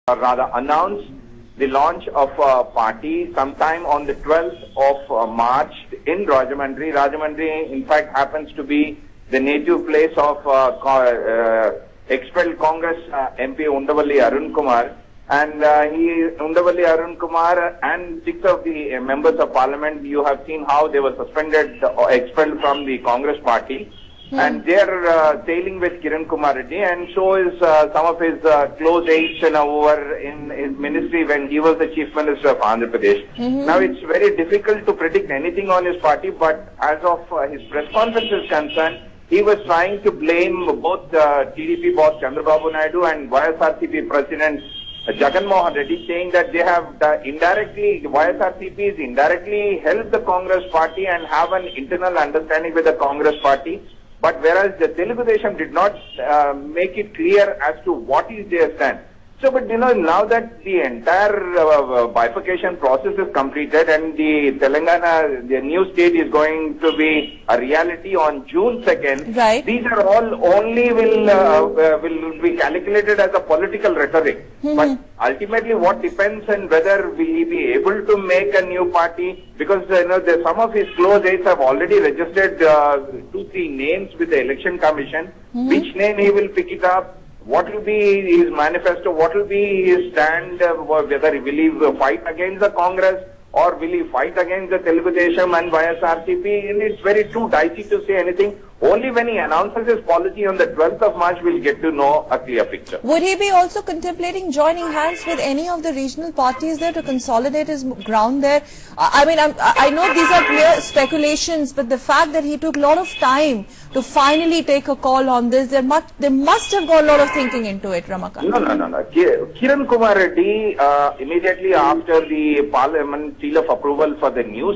rather announced the launch of a party sometime on the 12th of March in Rajahmundry. Rajahmundry, in fact, happens to be the native place of expelled Congress MP Undavalli Arun Kumar. And Undavalli Arun Kumar and 6 of the members of parliament, you have seen how they were suspended or expelled from the Congress party. And they are sailing with Kiran Kumar Reddy, and so is some of his close aides over in his ministry when he was the Chief Minister of Andhra Pradesh. Now, it's very difficult to predict anything on his party, but as of his press conference is concerned, he was trying to blame both TDP boss Chandrababu Naidu and YSRCP President Jagan Mohan Reddy, saying that they have indirectly, YSRCP is indirectly helped the Congress party and have an internal understanding with the Congress party. But whereas the Telugu Desam did not make it clear as to what is their stand. So, but now that the entire bifurcation process is completed and the Telangana, the new state is going to be a reality on June 2nd, right. These are all only will be calculated as a political rhetoric. But ultimately what depends on whether will he be able to make a new party, because some of his close aides have already registered 2-3 names with the Election Commission. Which name he will pick it up? What will be his manifesto? What will be his stand? Whether will he fight against the Congress or will he fight against the Telugu Desam and YSRCP? And it's very too dicey to say anything. Only when he announces his policy on the 12th of March, we'll get to know a clear picture. Would he be also contemplating joining hands with any of the regional parties there to consolidate his ground there? I mean, I know these are clear speculations, but the fact that he took a lot of time to finally take a call on this, there must have got a lot of thinking into it, Ramakant. No. Kiran Kumar Reddy, immediately after the parliament seal of approval for the new